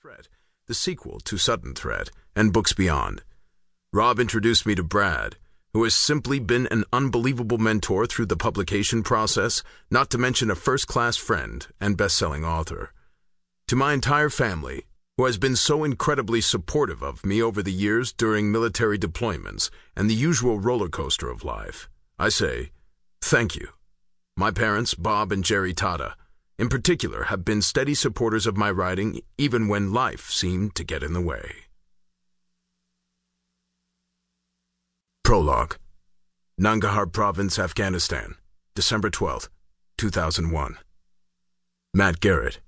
Threat, the sequel to Sudden Threat, and books beyond. Rob introduced me to Brad, who has simply been an unbelievable mentor through the publication process, not to mention a first-class friend and best-selling author. To my entire family, who has been so incredibly supportive of me over the years during military deployments and the usual roller coaster of life, I say, thank you. My parents, Bob and Jerry Tata, in particular, have been steady supporters of my writing even when life seemed to get in the way. Prologue. Nangarhar Province, Afghanistan, December 12, 2001. Matt Garrett.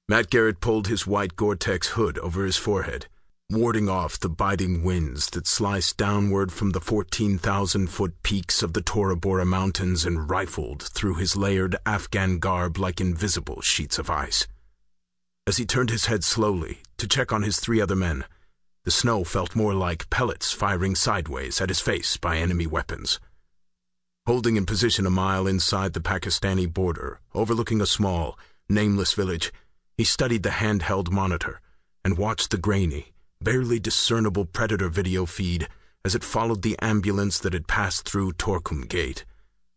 Matt Garrett pulled his white Gore-Tex hood over his forehead, warding off the biting winds that sliced downward from the 14,000-foot peaks of the Tora Bora Mountains and rifled through his layered Afghan garb like invisible sheets of ice. As he turned his head slowly to check on his three other men, the snow felt more like pellets firing sideways at his face by enemy weapons. Holding in position a mile inside the Pakistani border, overlooking a small, nameless village, he studied the handheld monitor and watched the grainy, barely discernible Predator video feed as it followed the ambulance that had passed through Torkum Gate,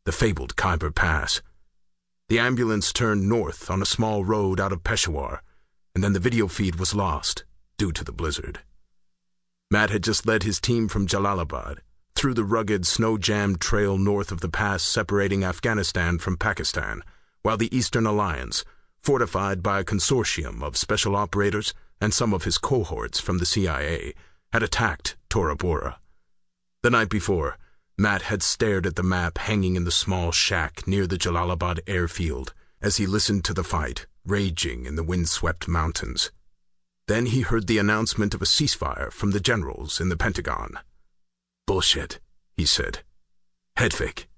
the fabled Khyber Pass. The ambulance turned north on a small road out of Peshawar, and then the video feed was lost due to the blizzard. Matt had just led his team from Jalalabad through the rugged, snow-jammed trail north of the pass separating Afghanistan from Pakistan, while the Eastern Alliance, fortified by a consortium of special operators and some of his cohorts from the CIA, had attacked Tora Bora. The night before, Matt had stared at the map hanging in the small shack near the Jalalabad airfield as he listened to the fight raging in the windswept mountains. Then he heard the announcement of a ceasefire from the generals in the Pentagon. "Bullshit," he said. "Head fake."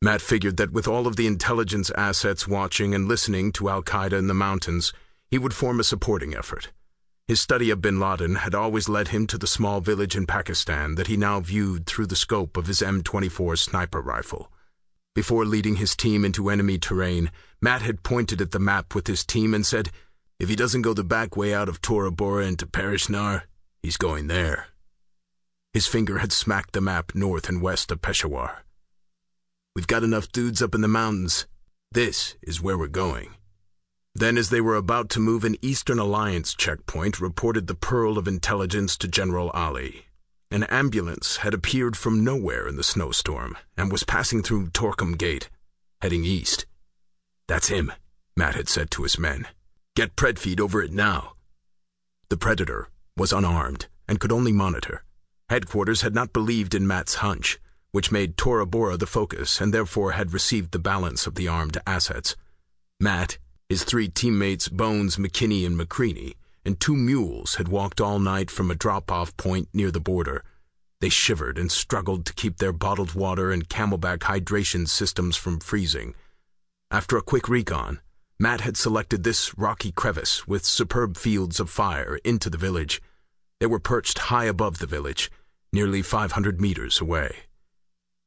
Matt figured that with all of the intelligence assets watching and listening to Al-Qaeda in the mountains, he would form a supporting effort. His study of bin Laden had always led him to the small village in Pakistan that he now viewed through the scope of his M24 sniper rifle. Before leading his team into enemy terrain, Matt had pointed at the map with his team and said, "If he doesn't go the back way out of Tora Bora into Parishnar, he's going there." His finger had smacked the map north and west of Peshawar. "We've got enough dudes up in the mountains. This is where we're going." Then, as they were about to move, an Eastern Alliance checkpoint reported the pearl of intelligence to General Ali. An ambulance had appeared from nowhere in the snowstorm and was passing through Torkum Gate, heading east. "That's him," Matt had said to his men. "Get pred feed over it now." The Predator was unarmed and could only monitor. Headquarters had not believed in Matt's hunch, which made Tora Bora the focus and therefore had received the balance of the armed assets. Matt, his three teammates Bones, McKinney, and McCreaney, and two mules had walked all night from a drop-off point near the border. They shivered and struggled to keep their bottled water and camelback hydration systems from freezing. After a quick recon, Matt had selected this rocky crevice with superb fields of fire into the village. They were perched high above the village, nearly 500 meters away.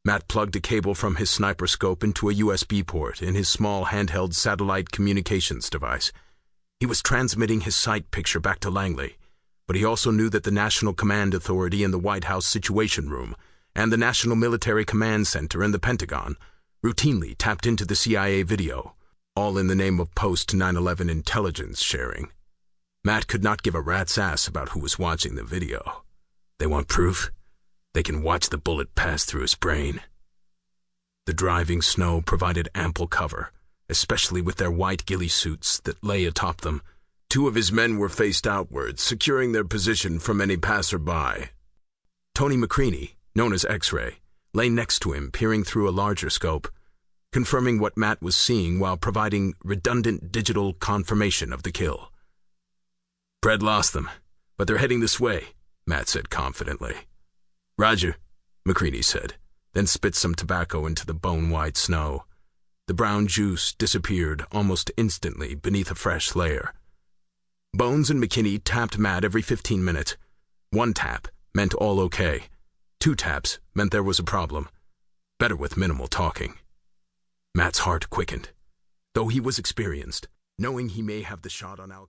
Matt plugged a cable from his sniper scope into a USB port in his small handheld satellite communications device. He was transmitting his sight picture back to Langley, but he also knew that the National Command Authority in the White House Situation Room and the National Military Command Center in the Pentagon routinely tapped into the CIA video, all in the name of post-9/11 intelligence sharing. Matt could not give a rat's ass about who was watching the video. They want proof? They can watch the bullet pass through his brain. The driving snow provided ample cover, especially with their white ghillie suits that lay atop them. Two of his men were faced outward, securing their position from any passerby. Tony McCreaney, known as X-Ray, lay next to him, peering through a larger scope, confirming what Matt was seeing while providing redundant digital confirmation of the kill. "Pred lost them, but they're heading this way," Matt said confidently. "Roger," McCreaney said, then spit some tobacco into the bone-white snow. The brown juice disappeared almost instantly beneath a fresh layer. Bones and McKinney tapped Matt every 15 minutes. One tap meant all okay. 2 taps meant there was a problem. Better with minimal talking. Matt's heart quickened. Though he was experienced, knowing he may have the shot on Al-Qaeda.